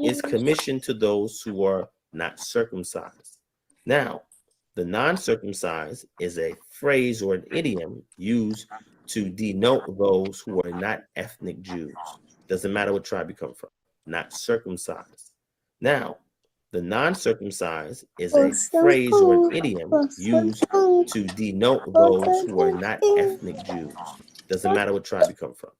is commissioned to those who are not circumcised. Now, the non-circumcised is a phrase or an idiom used to denote those who are not ethnic Jews. Doesn't matter what tribe you come from, not circumcised. Now, the non-circumcised is a phrase or an idiom used to denote those who are not ethnic Jews. Doesn't matter what tribe you come from.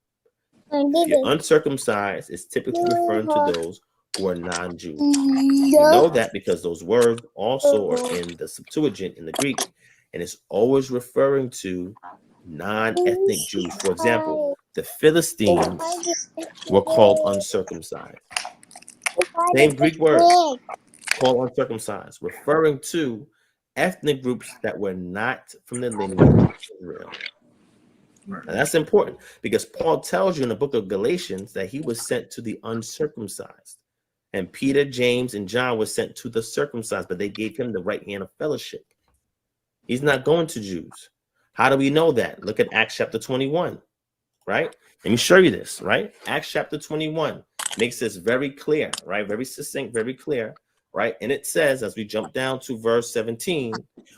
If you're uncircumcised, it's typically referring to those who are non-Jews. We know that because those words also are in the Septuagint in the Greek, and it's always referring to non-ethnic Jews. For example, the Philistines were called uncircumcised. Same Greek word, called uncircumcised, referring to ethnic groups that were not from the lineage of Israel. And that's important because Paul tells you in the book of Galatians that he was sent to the uncircumcised. And Peter, James, and John were sent to the circumcised, but they gave him the right hand of fellowship. He's not going to Jews. How do we know that? Look at Acts chapter 21, right? Let me show you this, right? Acts chapter 21 makes this very clear, right? Very succinct, very clear, right? And it says, as we jump down to verse 17,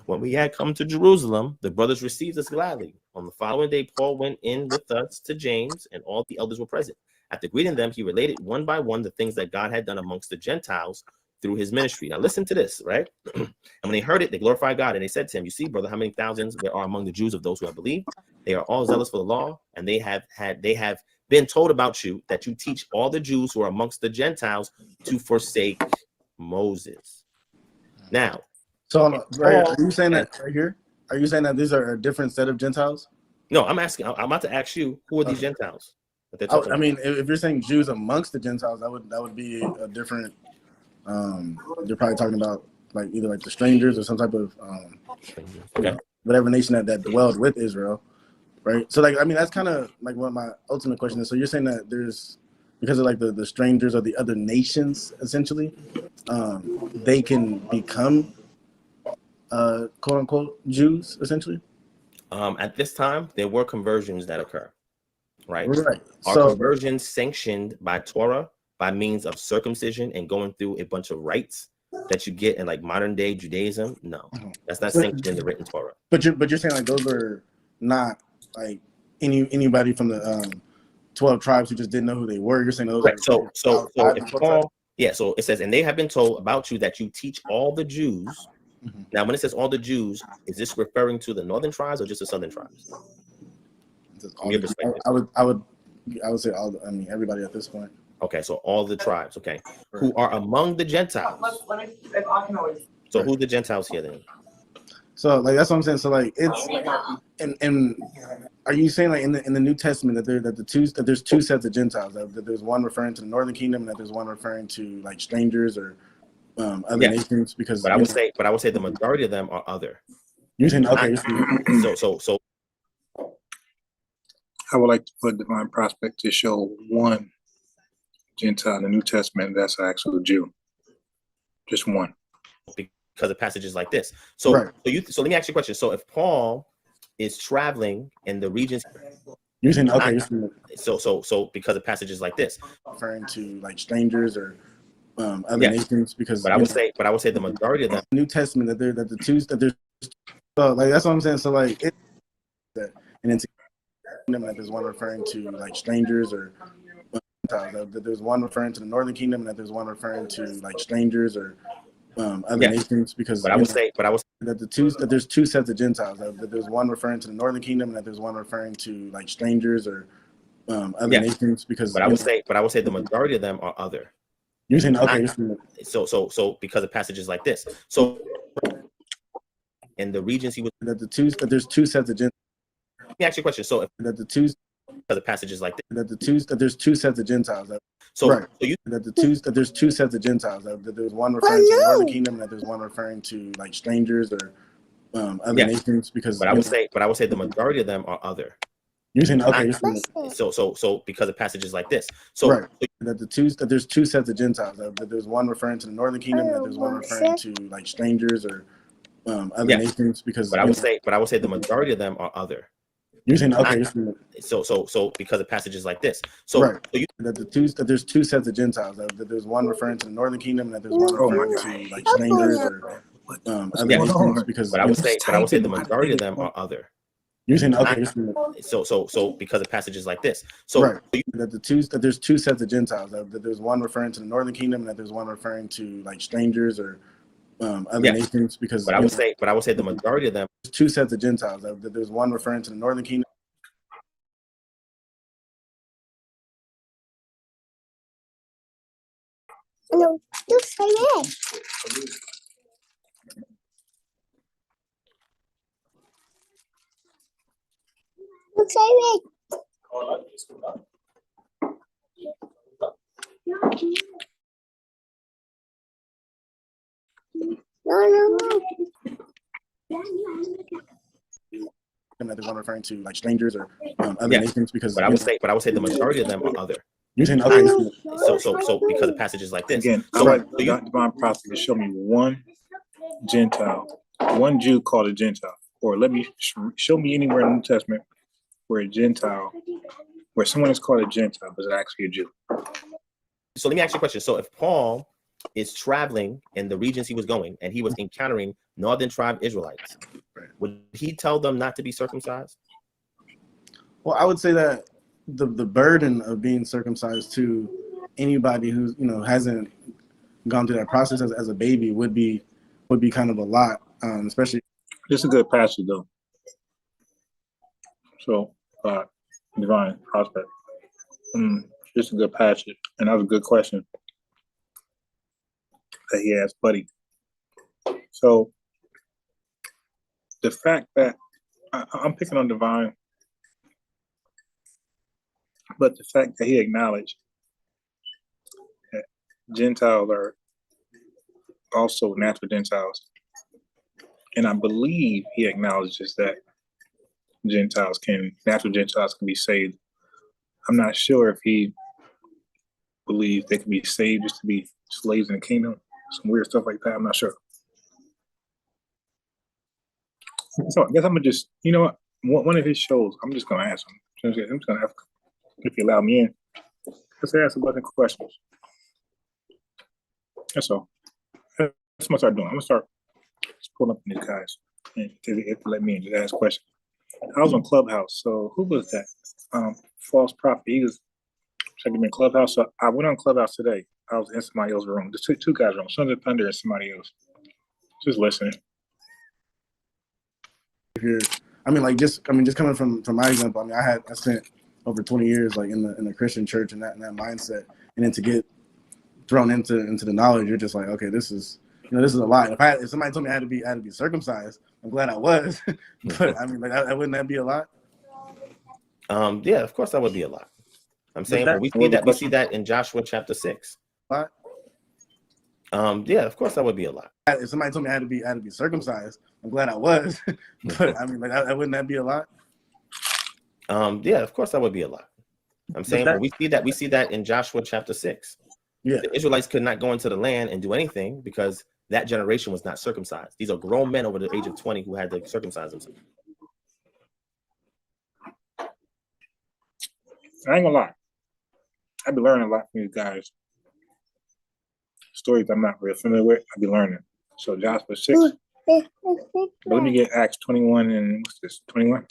when we had come to Jerusalem, the brothers received us gladly. On the following day, Paul went in with us to James, and all the elders were present. After greeting them, he related one by one the things that God had done amongst the Gentiles through his ministry. Now listen to this, right? And when they heard it, they glorified God, and they said to him, "You see, brother, how many thousands there are among the Jews of those who have believed? They are all zealous for the law, and they have been told about you that you teach all the Jews who are amongst the Gentiles to forsake Moses." Now, so right, are you saying that right here? Are you saying that these are a different set of Gentiles? No, I'm about to ask you, who are these Gentiles? I mean, if you're saying Jews amongst the Gentiles, that would be a different. You're probably talking about like either like the strangers or some type of whatever nation that dwelled with Israel, right? So like, I mean, that's kind of like what my ultimate question is. So you're saying that there's, because of like the strangers or the other nations, essentially, they can become quote unquote Jews, essentially. At this time, there were conversions that occur, right? Are So conversions sanctioned by Torah by means of circumcision and going through a bunch of rites that you get in like modern day Judaism? No, that's not sanctioned in the written Torah. But you're saying like those are not like anybody from the 12 tribes who just didn't know who they were. You're saying those right. are So if Paul, so it says, and they have been told about you that you teach all the Jews. Now, when it says all the Jews, is this referring to the northern tribes or just the southern tribes? From your perspective, I would say all. I mean, everybody at this point. Okay, so all the tribes, okay, who are among the Gentiles. So who's the Gentiles here then? So like that's what I'm saying. So like it's and are you saying like in the New Testament that there's two sets of Gentiles, that there's one referring to the northern kingdom and that there's one referring to like strangers or other nations? Because but I would say the majority of them are other. You're saying okay. So I would like to put divine prospect to show one Gentile in the New Testament that's an actual Jew. Just one. Because of passages like this. So let me ask you a question. So if Paul is traveling in the regions, you're saying okay. So because of passages like this, referring to like strangers or other nations, because but I would say the majority of them New Testament that there's so like that's what I'm saying. So like it and then that there's one referring to like strangers or that there's one referring to the northern kingdom and that there's one referring to like strangers or other nations, because I would say that there's two sets of Gentiles, that there's one referring to the northern kingdom and that there's one referring to like strangers or other nations because. But I would say the majority of them are other. You're saying okay. So because of passages like this. So in the regions he was that there's two sets of Gentiles. Let me ask you a question. So if because of passages like this. There's two sets of Gentiles. So there's two sets of Gentiles. That there's one referring to the northern kingdom, and that there's one referring to like strangers or other nations. Because but I would say the majority of them are other. You're saying okay. So because of passages like this. So that there's two sets of Gentiles. That there's one referring to the northern kingdom, and that there's one referring to like strangers or other nations. Because but I would say the majority of them are other. You're saying okay. So because of passages like this. So that there's two sets of Gentiles. That there's one referring to the northern kingdom, and that there's one referring to like strangers or other nations. Because but I would say the majority of them are other. You're saying okay. So because of passages like this. So that there's two sets of Gentiles. That there's one referring to the northern kingdom, and that there's one referring to like strangers or other nations. Because but I would say the majority of them. Two sets of Gentiles. That there's one referring to the northern kingdom. No, you say it. You say it. No. And that there's one referring to like strangers or other nations. Because but I would say the majority of them are other. You're saying okay. So because of passages like this. Again, I like divine prophecy to show me one Gentile, one Jew called a Gentile, or let me show me anywhere in the New Testament where a Gentile, where someone is called a Gentile, but is actually a Jew. So let me ask you a question. So if Paul is traveling in the regions he was going, and he was encountering northern tribe Israelites, would he tell them not to be circumcised? Well, I would say that the burden of being circumcised to anybody who's hasn't gone through that process as a baby would be kind of a lot, especially. This is a good passage though. So divine prospect. This is a good passage, and that was a good question that he asked Buddy. So the fact that I'm picking on divine, but the fact that he acknowledged that Gentiles are also natural Gentiles, and I believe he acknowledges that natural Gentiles can be saved. I'm not sure if he believes they can be saved just to be slaves in the kingdom, some weird stuff like that. I'm not sure. So I guess I'm gonna just, one of his shows, I'm just gonna ask him. I'm just gonna ask if he allow me in. Let's ask a bunch of questions. That's all. That's what I'm gonna start doing. I'm gonna start just pulling up these guys and if they let me in, just ask questions. I was on Clubhouse, so who was that? False prophet. He was checking me in Clubhouse. So I went on Clubhouse today. I was in somebody else's room. Just two guys' room, Sons of Thunder and somebody else. Just listening. Just coming from my example. I spent over 20 years like in the Christian church and that mindset, and then to get thrown into the knowledge, you're just like, okay, this is a lot. If somebody told me I had to be circumcised, I'm glad I was. But wouldn't that be a lot? Yeah, of course that would be a lot. I'm saying we see that in Joshua chapter 6. What? Yeah, of course that would be a lot. If somebody told me I had to be circumcised, I'm glad I was. But wouldn't that be a lot? Yeah, of course that would be a lot. I'm saying we see that in Joshua chapter 6. Yeah. The Israelites could not go into the land and do anything because that generation was not circumcised. These are grown men over the age of 20 who had to circumcise themselves. I ain't gonna lie. I've been learning a lot from these guys. Stories I'm not real familiar with, I've been learning. So Joshua 6. But let me get Acts 21 and what's this? 21?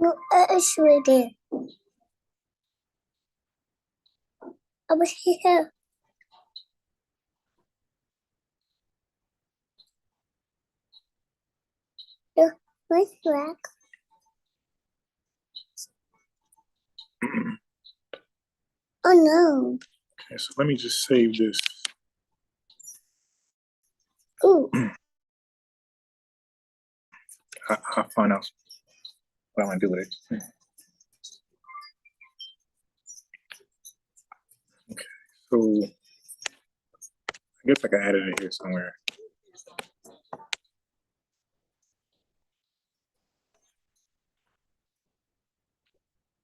No, it's right there. I was here. Look, my flag. Oh no. Okay, so let me just save this. Ooh. I'll find out what I'm gonna do with it. Okay, so I guess I can add it in here somewhere.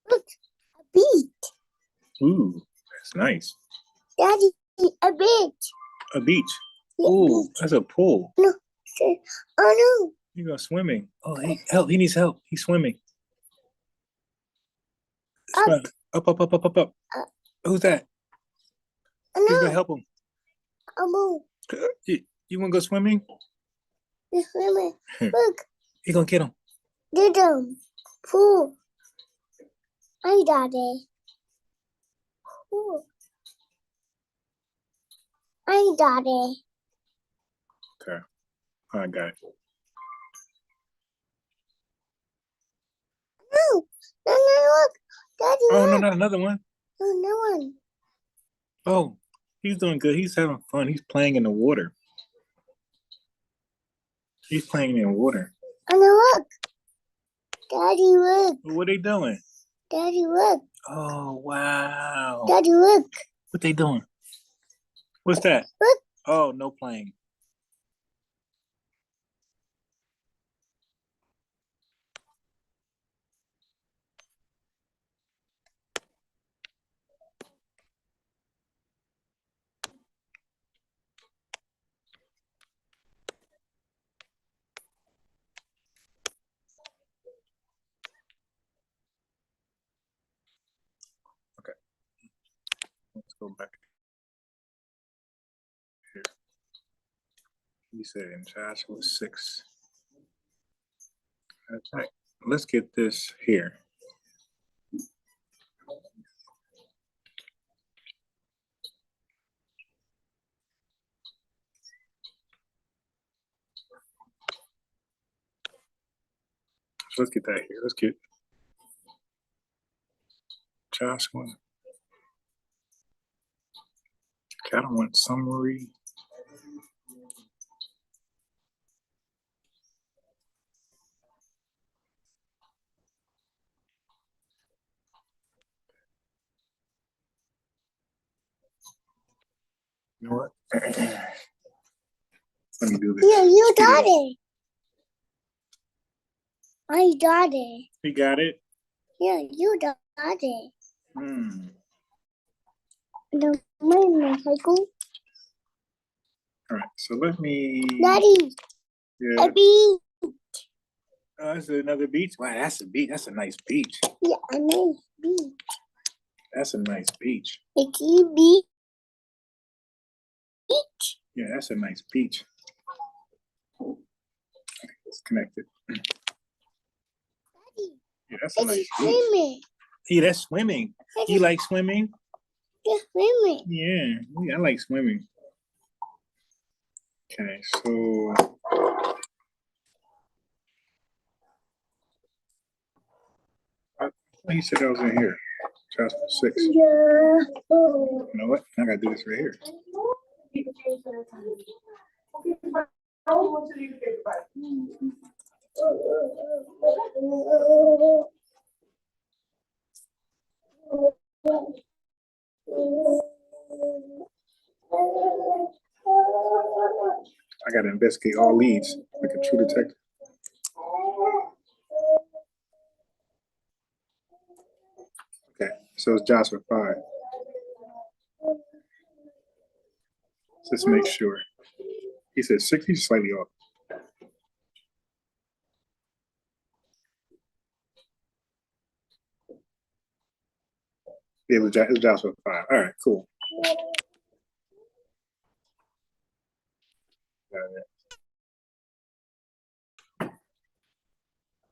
Look, a beach. Ooh, that's nice. Daddy, a beach. A beach. Yeah, Ooh, beach. that's a pool. No. Oh You go swimming. Oh, he help. He needs help. He's swimming. Up. Swim. Up. Up. Who's that? no. Who's gonna No. help him? Oh, You wanna go swimming? the swimming. Look, He gonna get him. did them. Pool. Hi, Daddy. Pool. Hi, Daddy. Okay, I got it. No. No, look. Daddy, Oh no, look. not another one. No one. Oh, he's doing good. He's having fun. He's playing in the water. He's playing in water. Oh, no, look. Daddy, look. What they doing? Daddy, look. Oh wow. Daddy, look. What they doing? What's that? Look. Oh, no playing. Okay. Let's go back here. He said in Joshua 6. Okay. Let's get this here. So let's get that here. Let's get Joshua. Okay, I don't want summary. You know what? Let me do this. Yeah, you Daddy. Hi, Daddy. We got it. Yeah, you Daddy. Hmm. The motorcycle. All right. So let me. Daddy, Yeah. a beach. Oh, that's another beach. Wow, that's a beach. That's a nice beach. Yeah, a nice beach. That's a nice beach. It's a beach. Yeah, that's a nice beach. It's connected. Daddy, Yeah, that's a nice it's beach. swimming. Yeah, that's swimming. You like swimming? It's swimming. Yeah, I like swimming. Okay, so he said that was in here. Chapter 6. Yeah. You know what? I gotta do this right here. I gotta investigate all leads like a true detective. Okay, so it's Joshua 5. Let's make sure. He said 60, slightly off. Yeah, it was Joshua 5. All right, cool. Got it.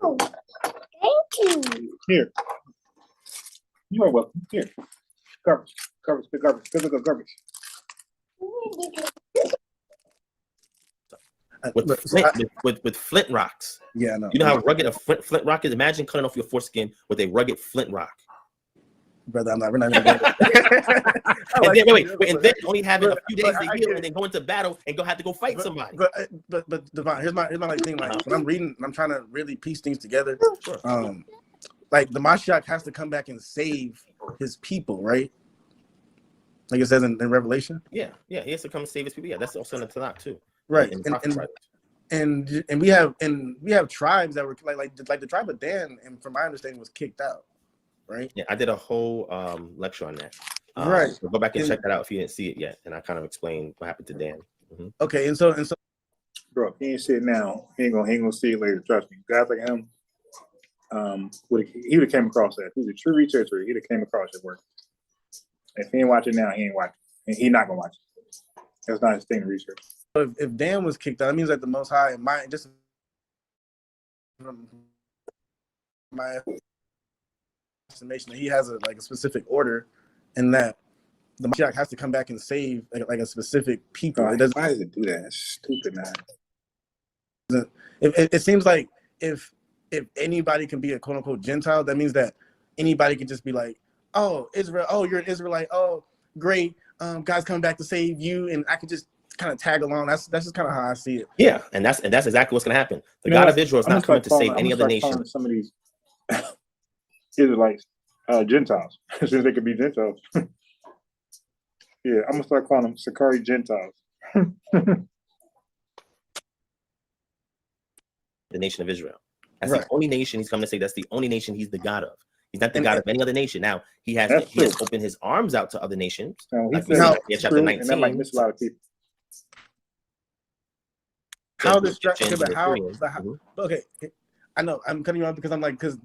Oh, thank you. Here. You are welcome. Here. Garbage. Garbage. Good garbage. Good garbage. With flint rocks. Yeah, no. You know how rugged a flint rock is? Imagine cutting off your foreskin with a rugged flint rock. Brother, we're not gonna go And then only having a few days to heal and then go into battle and have to go fight somebody. But Devon, here's my like thing. Like when I'm reading, I'm trying to really piece things together. Sure. Like the Mashiach has to come back and save his people, right? Like it says in Revelation. Yeah, he has to come and save his people. Yeah, that's also in the Tanakh too. Right. And And we have tribes that were like the tribe of Dan, and from my understanding, was kicked out. Right. Yeah, I did a whole lecture on that. Right. So go back and check that out if you didn't see it yet, and I kind of explained what happened to Dan. Mm-hmm. Okay, and so, bro, if he ain't see it now, he ain't gonna see it later. Trust me, guys like him, he would have came across that. He's a true researcher. He'd have came across it work. If he ain't watching now, he ain't watching, and he not gonna watch it. That's not his thing to research. if Dan was kicked out, that means that the Most High, my estimation, he has a specific order, and that the Mashiach has to come back and save like a specific people. Why It doesn't. does it do that? It's stupid, man. It seems like if anybody can be a quote unquote Gentile, that means that anybody can just be like, oh, Israel, oh, you're an Israelite, oh, great, God's coming back to save you, and I can just kind of tag along. That's just kind of how I see it. Yeah, and that's exactly what's going to happen. The God of Israel is not coming to save any other nation. Some of these Israelites, Gentiles, since they could be Gentiles. Yeah, I'm gonna start calling them Sakari Gentiles. The nation of Israel. That's the only nation he's coming to say. That's the only nation he's the God of. He's not the God of any other nation. Now he has opened his arms out to other nations. Chapter 19. And that might miss a lot of people. How distracted? Okay, I know I'm cutting you off because I'm like because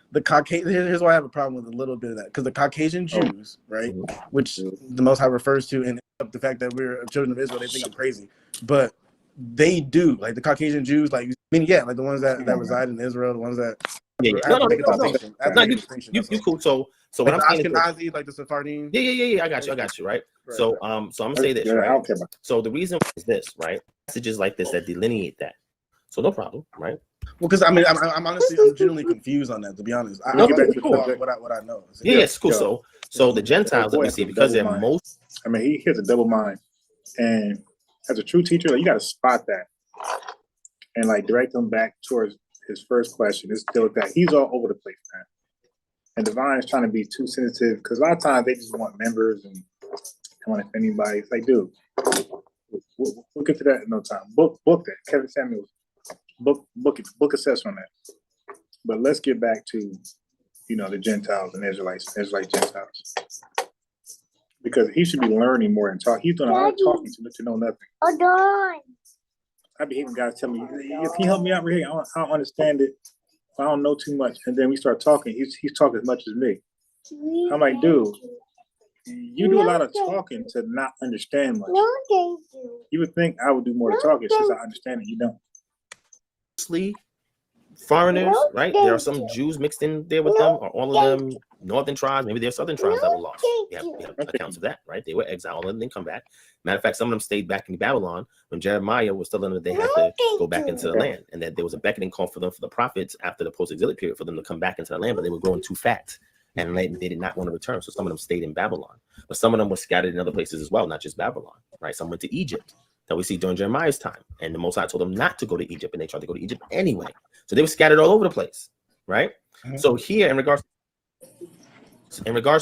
the Caucasian. Here's why I have a problem with a little bit of that, because the Caucasian Jews, right, which the Most High refers to, and the fact that we're children of Israel, they think I'm crazy, but they do, like the Caucasian Jews, like like the ones that reside in Israel, the ones that you cool. So what I'm saying is like the Sephardim. Yeah, I got you, right? So I'm gonna say this, right? So the reason is this, right? Passages like this that delineate that. So no problem, right? Well, because I'm honestly genuinely confused on that, to be honest. I'll get back to what I know. It's cool. So the Gentiles that we see, because they're most. I mean, he has a double mind, and as a true teacher, you got to spot that and direct them back towards his first question. Is still that he's all over the place, man. And Divine is trying to be too sensitive, because a lot of times they just want members and come on, if anybody. It's like, dude, we'll get to that in no time. Book that. Kevin Samuels. Book assessment on that. But let's get back to, the Gentiles and Israelite Gentiles, because he should be learning more and talk. He's doing a lot of talking to know nothing. Hold on. I be hearing guys tell me, "Can you help me out right here? I don't understand it. I don't know too much." And then we start talking. He's talking as much as me. I'm like, dude, you do a lot of talking to not understand much. No, thank you. You would think I would do more talking since I understand it. You don't. Foreigners, right? There are some Jews mixed in there with them, or all of them northern tribes. Maybe there's southern tribes that were lost. We have accounts of that, right? They were exiled and then come back. Matter of fact, some of them stayed back in Babylon when Jeremiah was telling them that they had to go back into the land, and that there was a beckoning call for them, for the prophets after the post-exilic period, for them to come back into the land, but they were growing too fat and they did not want to return. So some of them stayed in Babylon, but some of them were scattered in other places as well, not just Babylon, right? Some went to Egypt. That we see during Jeremiah's time, and the Most High told them not to go to Egypt, and they tried to go to Egypt anyway. So they were scattered all over the place, right? Mm-hmm. So here, in regards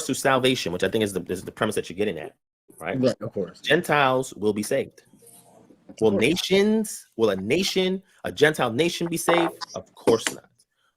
to salvation, which I think is the premise that you're getting at, right? Right, of course. Gentiles will be saved. Will a Gentile nation be saved? Of course not.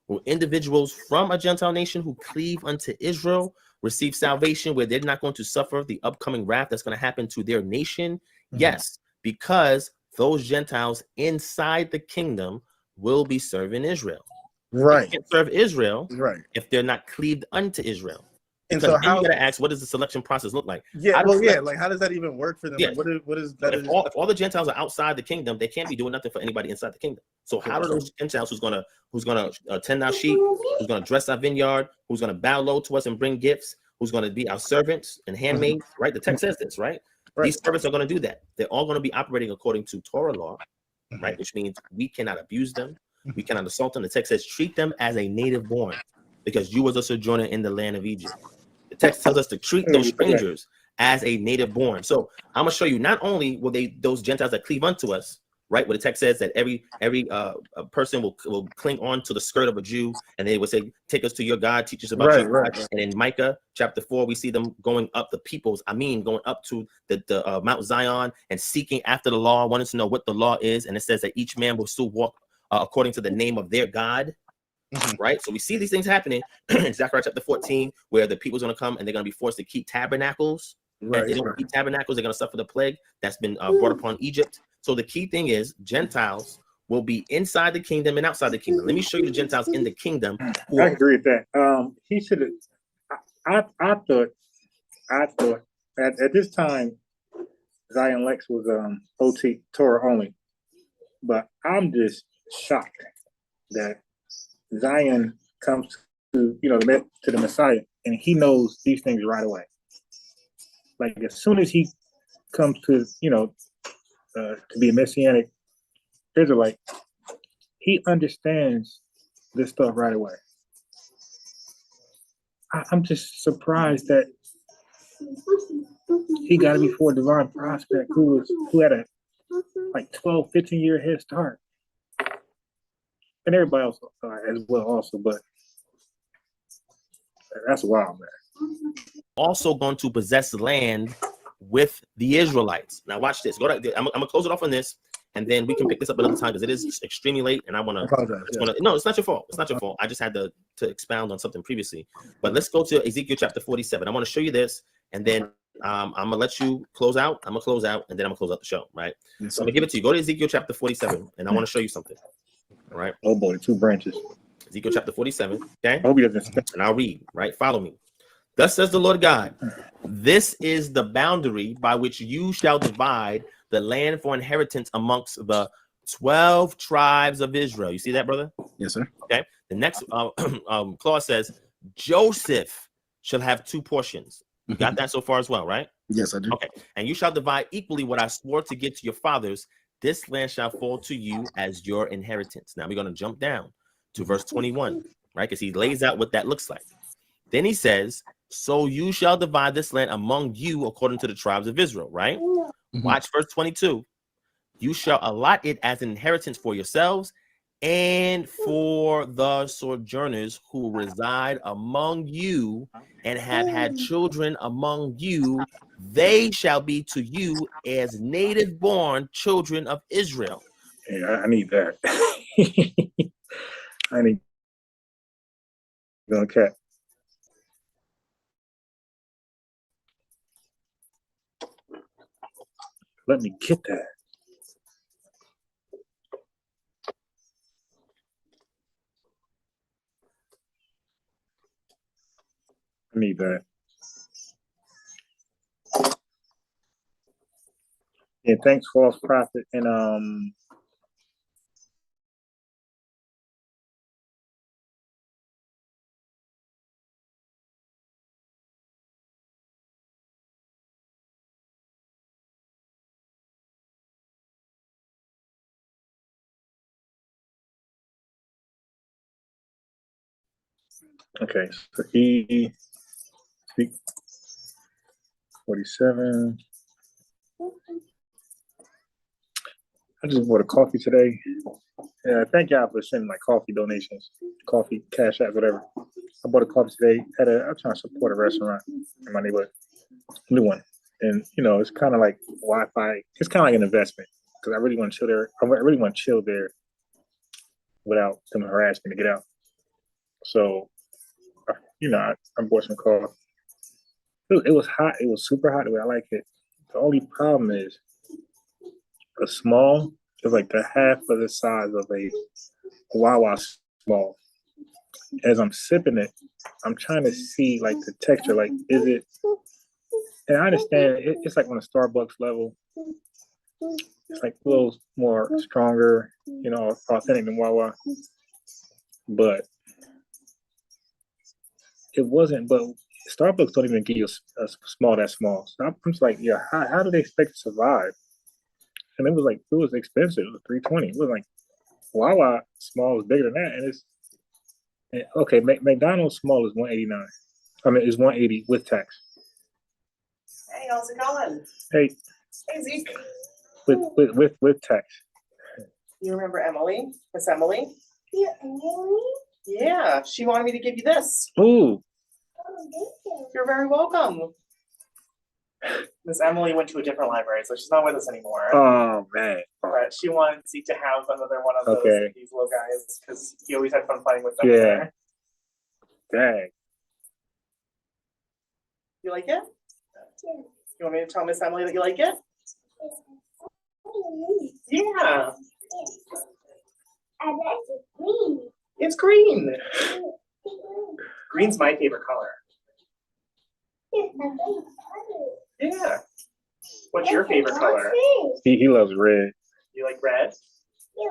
Will individuals from a Gentile nation who cleave unto Israel receive salvation, where they're not going to suffer the upcoming wrath that's going to happen to their nation? Mm-hmm. Yes. Because those Gentiles inside the kingdom will be serving Israel. Right. They can't serve Israel, right, if they're not cleaved unto Israel. And Because so then how? you got to ask, what does the selection process look like? Yeah, How does well, yeah. select- Like, how does that even work for them? Yeah. Like, what is So that? if all the Gentiles are outside the kingdom, they can't be doing nothing for anybody inside the kingdom. So how do those Gentiles who's gonna tend our sheep, who's gonna dress our vineyard, who's gonna bow low to us and bring gifts, who's gonna be our servants and handmaids, right? The text says this, right? Right. These servants are gonna do that. They're all gonna be operating according to Torah law, right? Which means we cannot abuse them, we cannot assault them. The text says treat them as a native born, because you was a sojourner in the land of Egypt. The text tells us to treat those strangers as a native born. So I'm gonna show you, not only will those Gentiles that cleave unto us, right? Where the text says that every person will cling on to the skirt of a Jew, and they will say, "Take us to your God, teach us about your God." And in Micah chapter 4, we see them going up the peoples. Going up to the Mount Zion and seeking after the law, wanting to know what the law is. And it says that each man will still walk according to the name of their God. Right, so we see these things happening in Zechariah chapter 14, where the people's going to come and they're going to be forced to keep tabernacles. Right, if they don't keep tabernacles, they're going to suffer the plague that's been brought upon Egypt. So the key thing is Gentiles will be inside the kingdom and outside the kingdom. Let me show you the Gentiles in the kingdom. I agree with that. He should have. I thought at this time Zion Lex was OT Torah only, but I'm just shocked that Zion comes to the Messiah and he knows these things right away. Like as soon as he comes to to be a Messianic Israelite, he understands this stuff right away. I'm just surprised that he got to be before a divine prospect who had a 12, 15-year head start. And everybody else as well also, but that's wild, man. Also going to possess land with the Israelites. Now watch this. I'm gonna close it off on this, and then we can pick this up another time because it is extremely late, and I want to. No, it's not your fault. It's not your fault. I just had to expound on something previously. But let's go to Ezekiel chapter 47. I want to show you this, and then I'm gonna let you close out. I'm gonna close out, and then I'm gonna close out the show. Right. So I'm gonna give it to you. Go to Ezekiel chapter 47, and I want to show you something. All right. Oh boy, 2 branches. Ezekiel chapter 47. Okay. I hope he doesn't. And I'll read. Right. Follow me. Thus says the Lord God, this is the boundary by which you shall divide the land for inheritance amongst the 12 tribes of Israel. You see that, brother? Yes, sir. Okay. The next clause says, Joseph shall have 2 portions. You got that so far as well, right? Yes, I do. Okay. And you shall divide equally what I swore to give to your fathers. This land shall fall to you as your inheritance. Now we're going to jump down to verse 21, right? Because he lays out what that looks like. Then he says, so you shall divide this land among you according to the tribes of Israel, right? Watch verse 22. You shall allot it as an inheritance for yourselves and for the sojourners who reside among you and have had children among you. They shall be to you as native born children of Israel. Yeah, I need that. I need okay. Let me get that. I need that. Yeah, thanks, false prophet. And okay, so E 47. I just bought a coffee today. Thank y'all for sending my coffee donations, coffee, cash app, whatever. I bought a coffee today. I'm trying to support a restaurant in my neighborhood, new one, and it's kind of like Wi-Fi. It's kind of like an investment because I really want to chill there. I really want to chill there without them harassing me to get out. So, I bought some coffee. It was hot. It was super hot the way I like it. The only problem is a small is like the half of the size of a Wawa small. As I'm sipping it, I'm trying to see like the texture. Like, is it? And I understand it's like on a Starbucks level. It's like a little more stronger, authentic than Wawa. But it wasn't. But Starbucks don't even give you a small that small. So I'm just like, yeah, how do they expect to survive? And it was expensive. It was $320. It was like Wawa small is bigger than that, and it's okay. McDonald's small is $189. I mean, it's $180 with tax. Hey, how's it going? Hey, Hey, Zeke. with tax. You remember Emily? Miss Emily? Yeah, Emily? Yeah, she wanted me to give you this. Ooh, Oh, thank you. You're very welcome. Miss Emily went to a different library, so she's not with us anymore. oh man. But she wanted Zeke to have another one of Okay. these little guys because he always had fun playing with them. Yeah. Dang. You like it? Yeah. You want me to tell Miss Emily that you like it? Oh, Yeah, and that's green. it's green. Green's my favorite color. Yeah. What's your favorite color? He loves red. You like red? Yeah.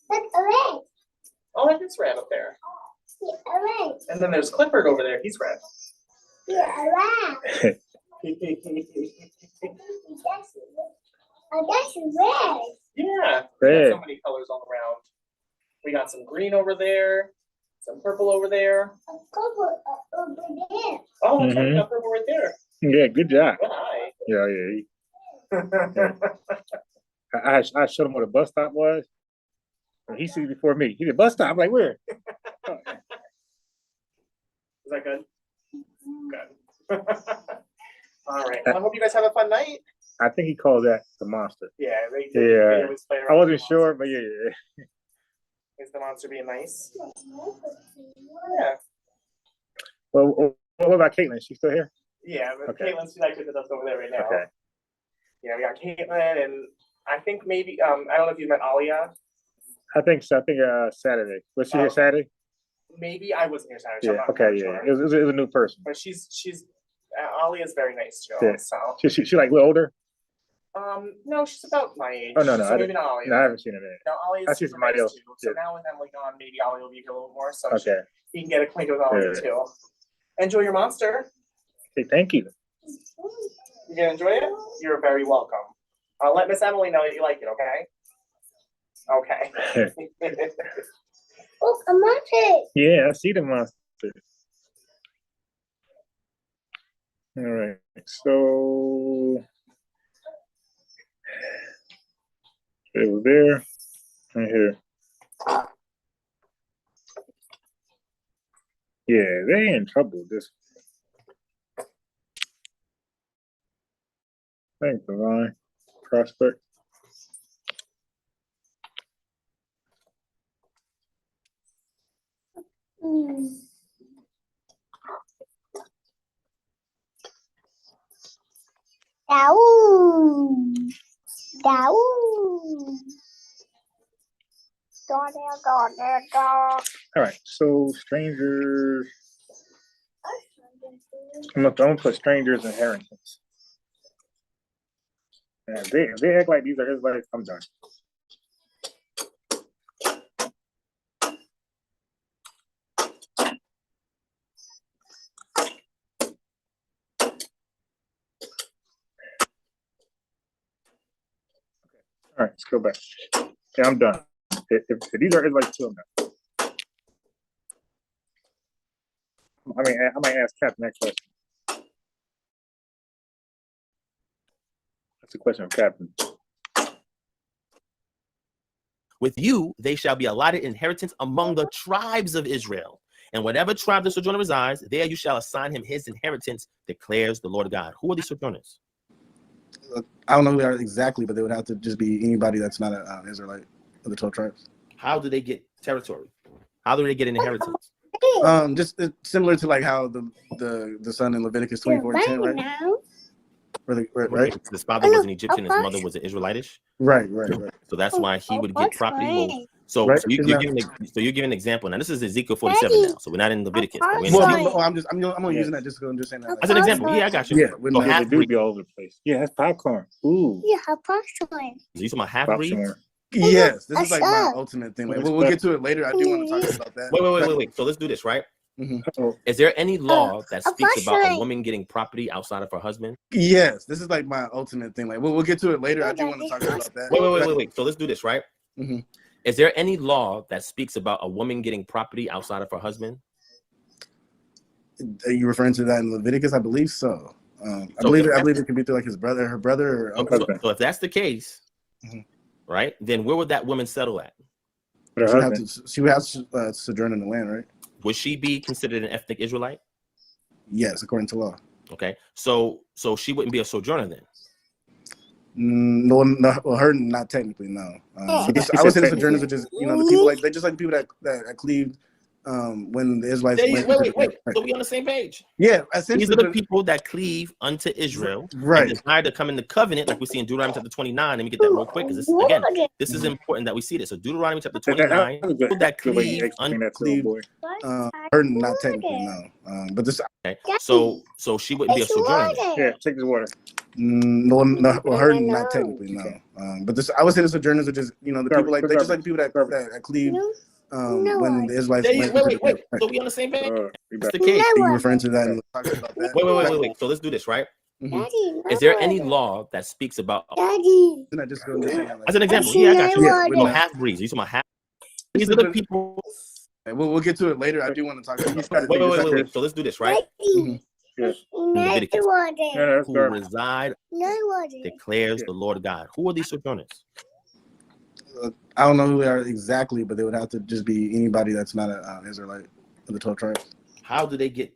Look, orange. Oh, that is red up there. Yeah, orange. And then there's Clifford over there. He's red. Yeah, orange. That's red. Yeah. We Red. got so many colors all around. We got some green over there, some purple over there. A couple over there. Oh, that's right, we Mhm. got purple right there. Yeah, good job. Good eye. Yeah. I showed him what a bus stop was. And he sees it before me. He said, bus stop. I'm like, where? Is that good? Good. All right. Well, I hope you guys have a fun night. I think he calls that the monster. Yeah, they Yeah. always play around I with wasn't the sure, monster. but yeah. Is the monster being nice? Yeah. Well, what about Caitlin? She's still here? Yeah, but Okay. Caitlin's actually with us over there right now. Okay. Yeah, we got Caitlin, and I think maybe I don't know if you met Alia. I think so. I think Saturday. Was she here Okay. Saturday? Maybe I wasn't here Saturday. So I'm Yeah. not Okay. really Yeah. sure. It was a new person. But she's Alia's very nice too. Yeah. So She like a little older? no, she's about my age. Oh no, So maybe not Alia. No, I haven't seen her there. No, Alia's I see super somebody nice else. too. So Yeah. now with Emily gone, maybe Alia will be here a little more, so Okay. he can get acquainted with Alia Yeah. too. Enjoy your monster. Okay. Thank you. You gonna enjoy it? You're very welcome. I'll let Miss Emily know that you like it. Okay. Okay. Oh, a monkey. Yeah, I see the monster. All right. So it was there and here. Yeah, they in trouble with this. Thanks, Divine. Prospect. Down. Down. Down. All right. So strangers. I'm gonna put strangers inheritance. And if they act like these are Israelites, I'm done. All right, let's go back. Yeah, I'm done. If these are Israelites too, I'm done. I might ask Captain that question. That's a question of Captain. With you, they shall be allotted inheritance among the tribes of Israel. And whatever tribe the sojourner resides, there you shall assign him his inheritance, declares the Lord God. Who are these sojourners? I don't know who they are exactly, but they would have to just be anybody that's not an Israelite of the 12 tribes. How do they get territory? How do they get an inheritance? Just similar to like how the son in Leviticus 24:10, right? Now. Right. His father was an Egyptian, his mother was an Israelitish. Right. So that's why he would get property. Well, So, Right? so, you, Isn't you're that- giving an example. Now, this is Ezekiel 47 now, so we're not in Leviticus. But we're in Well, Ezekiel. I'm only Yes. using that just saying that. As an example, yeah, I got you. Yeah, So when Yeah, they half do breeds. be all over the place. Yeah, that's popcorn. Ooh, You have popcorn. You talking about half pop breeds? some more. yes, this is like my Shut. ultimate thing. Like Yes, we'll get to it later. I do want to talk about that. Wait. So let's do this, right? Oh, Is there any law that a speaks about a porcelain. woman getting property outside of her husband? Yes, this is like my ultimate thing. Like we'll get to it later. I do want to talk about that. Wait. So let's do this, right? Mhm. Is there any law that speaks about a woman getting property outside of her husband? Are you referring to that in Leviticus? I believe so. I So believe if it could be through like his brother, her brother, or uncle. husband. So if that's the case, Mhm. right, then where would that woman settle at? But her husband. She would have to sojourn in the land, right? Would she be considered an ethnic Israelite? Yes, according to law. Okay, so she wouldn't be a sojourner then. No, well, her not technically, no. But I would say the sojourners are just the people like the people that cleaved when the Israelites Wait. So we on the same page. Yeah, essentially. These are the people that cleave unto Israel, Right. And desire to come in the covenant, like we see in Deuteronomy chapter 29. Let me get that real quick, because this is important that we see this. So Deuteronomy chapter 29, people that cleave unto her not technically, no. But this. Okay, so she wouldn't be a sojourner then. Yeah, take this water. No, well, her not technically, no. But this, I would say the sojourners are just the people like the people that cleave when the Israelites. Wait. So we on the same page. That's the case. Are you referring to that? Wait. So let's do this, right? Mhm. Is there any law that speaks about, Daddy. as an example? Yeah, I got you. Yeah, So half breeds. You talking about half? These are the people. We'll get to it later. I do want to talk about that. Wait. So let's do this, right? Mhm. Yes. Leviticus. Yeah, that's Who garbage. reside declares the Lord God. Who are these sojourners? I don't know who they are exactly, but they would have to just be anybody that's not an Israelite of the 12 tribes. How do they get?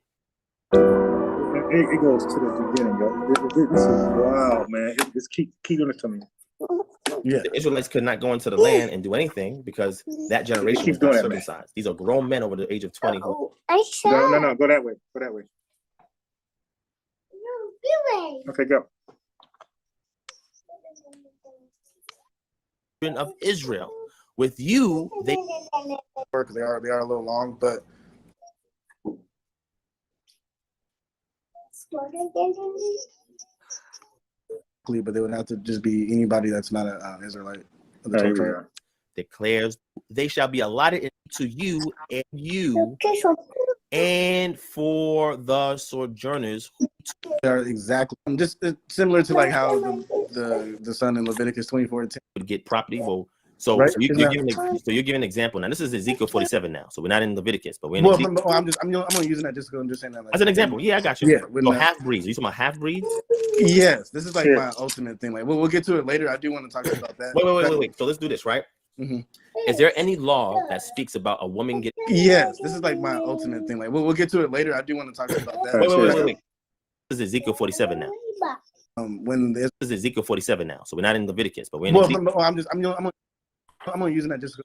It goes to the beginning, yo. This is wow, man. Just keep doing it to me. Yeah. The Israelites could not go into the land and do anything because that generation Keep was not doing it, man. circumcised. These are grown men over the age of 20. Who, I said. No. Go that way. Go that way. Okay, go. children of Israel. With you, they Because they are a little long, but they would have to just be anybody that's not an Israelite of the 12 tribes. declares they shall be allotted to you and for the sojourners who They are exactly just it's similar to like how the son in Leviticus 24:10. would get property. Well, so, Right. you're giving an example. Now this is Ezekiel 47 now, so we're not in Leviticus, but we're in Ezekiel. I'm only using that just saying that. Like, As an example, yeah, I got you. Yeah, So half breeds. You talking about half breeds? Yes, this is like Yeah. my ultimate thing. Like we'll get to it later. I do want to talk about that. Wait. So let's do this, right? Mhm. Is there any law that speaks about a woman getting? Yes, this is like my ultimate thing. Like we'll get to it later. I do want to talk about that. Wait. This is Ezekiel 47 now. When there's This is Ezekiel 47 now, so we're not in Leviticus, but we're in Ezekiel. I'm only using that just.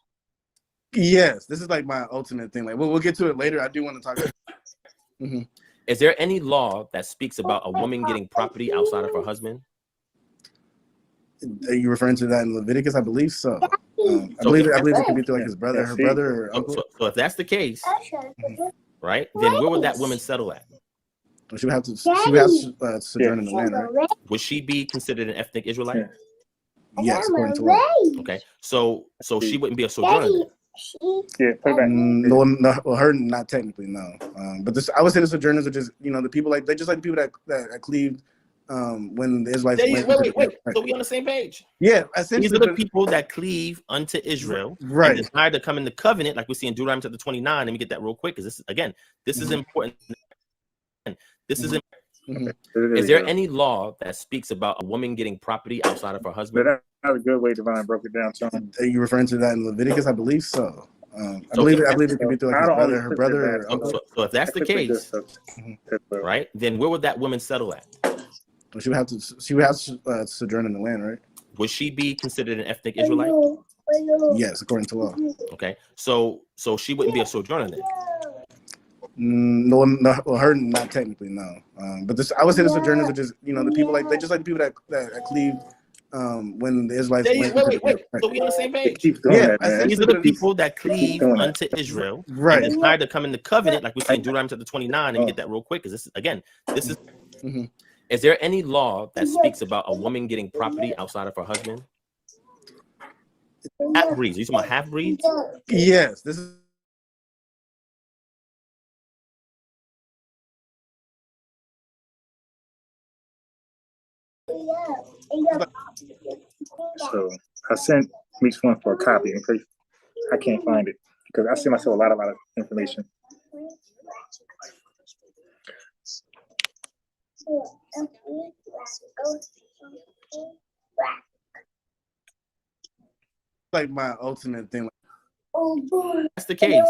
Yes, this is like my ultimate thing. Like we'll get to it later. I do want to talk. Mhm. Is there any law that speaks about a woman getting property outside of her husband? Are you referring to that in Leviticus? I believe so. I believe it could be through like his brother, her brother, or uncle. So if that's the case, right, then where would that woman settle at? She would have to sojourn in the land, right? Would she be considered an ethnic Israelite? Yeah. Yes, according to law. Okay, so she wouldn't be a sojourner then. Yeah, put it back. No, well, her not technically, no. But this, I would say the sojourners are just the people like the people that cleaved when the Israelites. Wait. So we on the same page. Yeah, essentially. These are the people that cleave unto Israel, right? And desire to come in the covenant, like we see in Deuteronomy chapter 29. Let me get that real quick, because this is important. This is. Is there any law that speaks about a woman getting property outside of her husband? That's a good way Divine broke it down. So Are you referring to that in Leviticus? I believe so. I believe it could be through like his brother, her brother, or uncle. So if that's the case, right, then where would that woman settle at? She would have to sojourn in the land, right? Would she be considered an ethnic Israelite? Yes, according to law. Okay, so she wouldn't be a sojourner then. No, well, her not technically, no. But this, I would say the sojourners are just the people like the people that cleaved when the Israelites Wait, went wait, into wait. the So we on the same It page. keeps doing Yeah, that, I man. said- These are the people that keep cleave doing that. unto Israel right. and desire to come in the covenant, like we see in Deuteronomy chapter 29. Let me get that real quick, because this is this is. Mhm. Is there any law that speaks about a woman getting property outside of her husband? Half breeds. Are you talking about half breeds? Yes, this is So I sent each one for a copy in case I can't find it because I send myself a lot of information. like my ultimate thing. That's the case.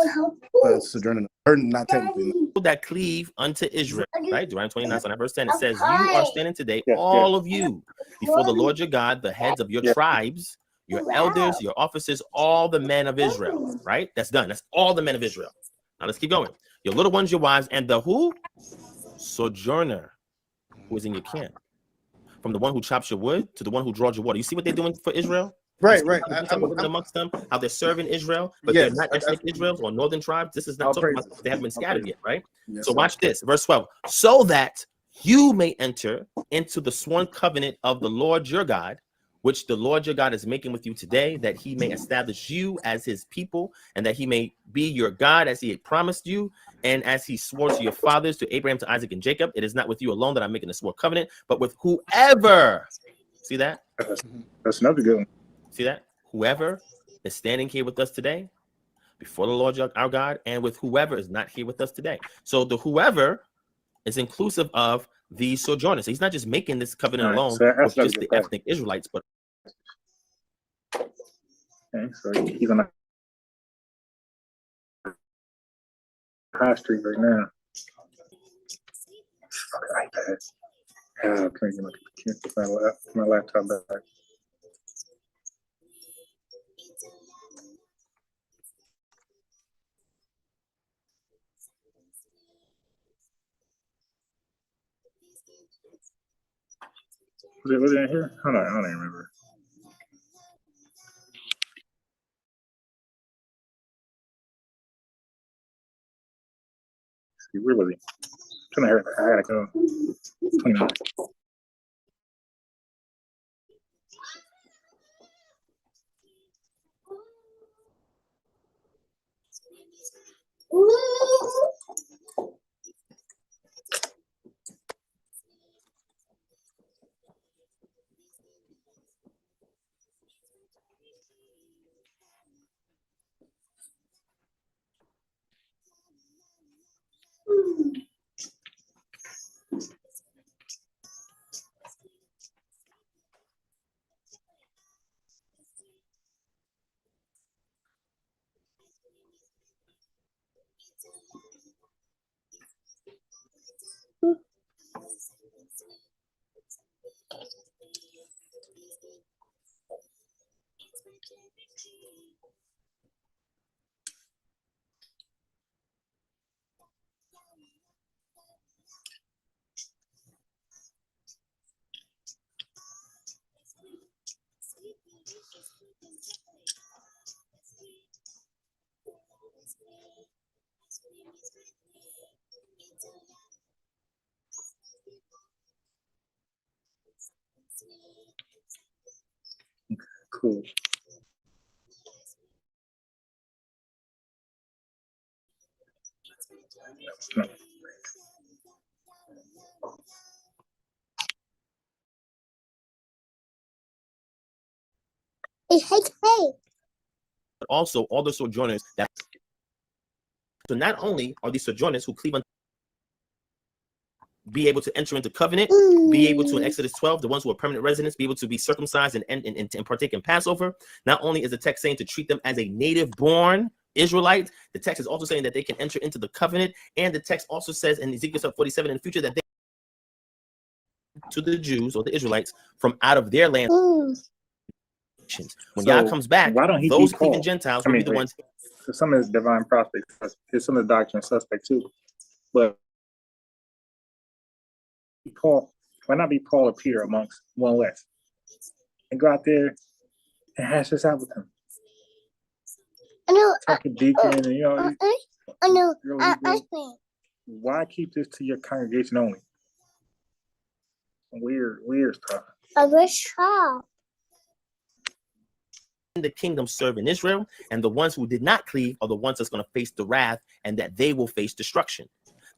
Sojourning, or not technically. People that cleave unto Israel, right? Deuteronomy 29, so verse 10, it says, "You are standing today, Yes, all of you, before the Lord your God, the heads of your tribes, your elders, your officers, all the men of Israel." Right? That's done. That's all the men of Israel. Now let's keep going. Your little ones, your wives, and the who? Sojourner, who is in your camp. From the one who chops your wood to the one who draws your water. You see what they're doing for Israel? Right, right. I'm living amongst them, how they're serving Israel, but Yes, they're not ethnic Israels or northern tribes. This is not I'll talking praise about they haven't been scattered yet, right? Yes, So sir. watch this, verse 12. So that you may enter into the sworn covenant of the Lord your God, which the Lord your God is making with you today, that he may establish you as his people, and that he may be your God as he had promised you, and as he swore to your fathers, to Abraham, to Isaac, and Jacob. It is not with you alone that I'm making a sworn covenant, but with whoever. See that? That's another good one. See that? Whoever is standing here with us today before the Lord our God, and with whoever is not here with us today. So the whoever is inclusive of the sojourners. So he's not just making this covenant All right, alone so that's with just another the good ethnic Israelites, but Okay, so he's on the high street right now. Fucking iPad. Oh, can't get my laptop back. Was it in here? Hold on, I don't even remember. See, where was he? I had to go. 29. Cool. No. also all the sojourners that. So not only are these sojourners who cleave unto be able to enter into covenant, be able to in Exodus 12, the ones who are permanent residents, be able to be circumcised and partake in Passover. Not only is the text saying to treat them as a native born Israelite, the text is also saying that they can enter into the covenant. And the text also says in Ezekiel 47 in the future that they to the Jews or the Israelites from out of their land. When Yah comes back, why don't he those be cleaving Paul? Gentiles will be the ones. So some of his divine prospects, some of the doctrine suspect too. But Paul, why not be Paul or Peter amongst one less? and go out there and hash this out with them. I know. Talking deacon, and I know. really, why keep this to your congregation only? Weird stuff. I wish how. The kingdom serve in Israel, and the ones who did not cleave are the ones that's going to face the wrath, and that they will face destruction.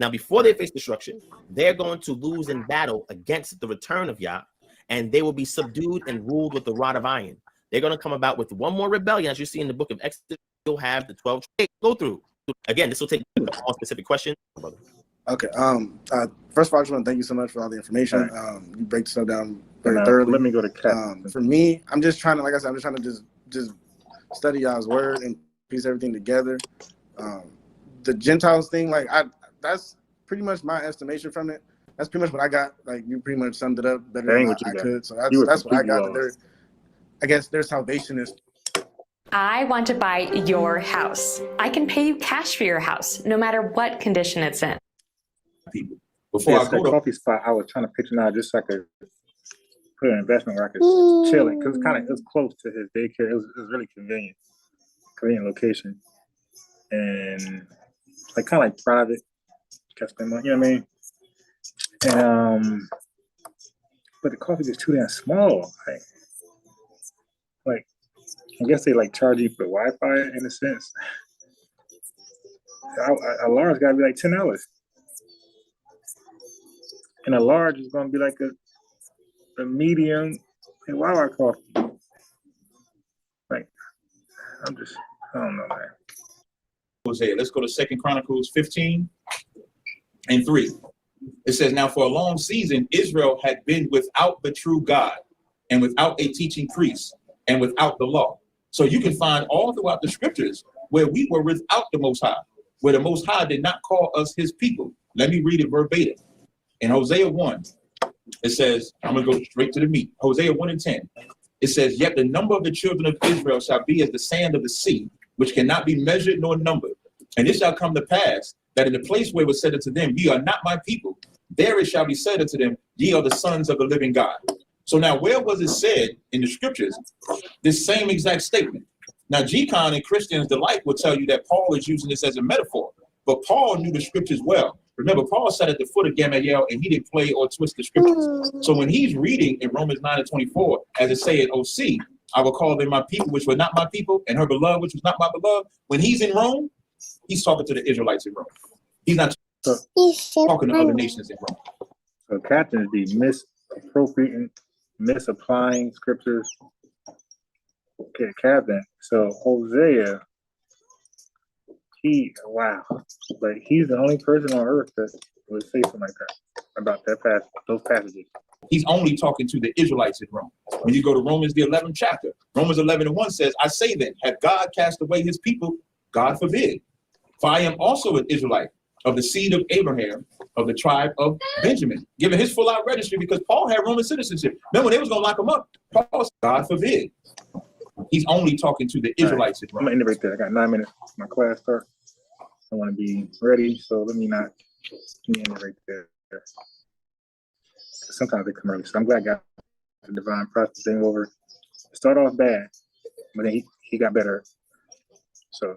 Now, before they face destruction, they're going to lose in battle against the return of Yah, and they will be subdued and ruled with the rod of iron. They're going to come about with one more rebellion, as you see in the book of Exodus. You'll have the 12 go through. Again, this will take a more specific question, brother. Okay. First of all, I just want to thank you so much for all the information. Right. You break stuff down very thoroughly. Let me go to Cap. For me, I'm just trying to, like I said, I'm just trying to just study y'all's word and piece everything together. The Gentiles thing, like that's pretty much my estimation from it. That's pretty much what I got. Like you pretty much summed it up better than I could. So that's what I got. I guess their salvation is. I want to buy your house. I can pay you cash for your house, no matter what condition it's in. People. Before I go to coffee spot, I was trying to picture now just so I could put an investment where I could chill it, because it was close to his daycare. It was really convenient location, and like kind of like private. You know what I mean? And but the coffee is too damn small. Like I guess they like charge you for Wi-Fi in a sense. A large got to be like $10, and a large is going to be like a medium and Wawa coffee. Like I don't know, man. Hosea. Let's go to 2 Chronicles 15 and 3. It says, now for a long season, Israel had been without the true God, and without a teaching priest, and without the law. So you can find all throughout the scriptures where we were without the Most High, where the Most High did not call us his people. Let me read it verbatim. In Hosea 1, it says, I'm going to go straight to the meat. Hosea 1 and 10. It says, yet the number of the children of Israel shall be as the sand of the sea, which cannot be measured nor numbered. And it shall come to pass that in the place where it was said unto them, ye are not my people, there it shall be said unto them, ye are the sons of the living God. So now where was it said in the scriptures, this same exact statement? Now G-Con and Christians Delight will tell you that Paul is using this as a metaphor, but Paul knew the scriptures well. Remember, Paul sat at the foot of Gamaliel and he didn't play or twist the scriptures. So when he's reading in Romans 9 and 24, as it say in OC, I will call them my people, which were not my people, and her beloved, which was not my beloved. When he's in Rome, he's talking to the Israelites in Rome. He's not talking to other nations in Rome. So captains be misappropriating, misapplying scriptures. Okay, captain. So Hosea, like he's the only person on earth that would say something like that about those passages. He's only talking to the Israelites in Rome. When you go to Romans, the 11th chapter, Romans 11 and 1 says, I say then, have God cast away his people? God forbid. For I am also an Israelite of the seed of Abraham, of the tribe of Benjamin, given his full out registry because Paul had Roman citizenship. Then when they was going to lock him up, Paul said, God forbid. He's only talking to the Israelites in Rome. I'm going to end it right there. I got 9 minutes for my class start. I want to be ready, so let me end it right there. Sometimes they come early, so I'm glad I got the divine process thing over. It started off bad, but then he got better. So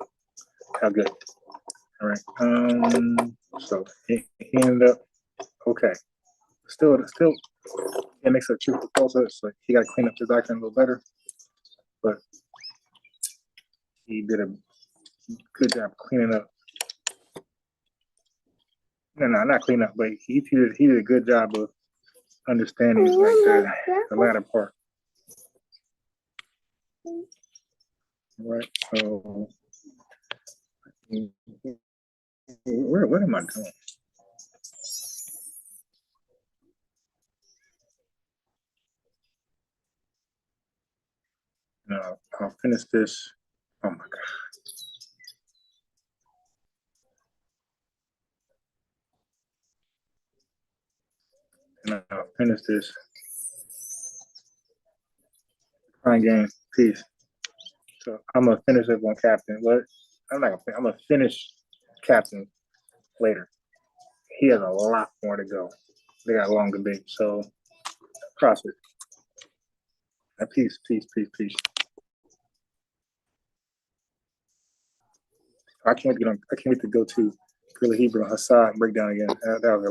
how good. All right. So he ended up okay. Still it makes a truth for falsehood, so he got to clean up his doctrine a little better. But he did a good job cleaning up. No, not clean up, but he did a good job of understanding like the latter part. All right, so what am I doing? No, I'll finish this. Oh my God. And I'll finish this. Fine game. Peace. So I'm gonna finish up on captain. What? I'm gonna finish captain later. He has a lot more to go. They got a long debate. So process. Peace. I can't wait to go to Gorilla Hebrew and Hassad and break down again. That was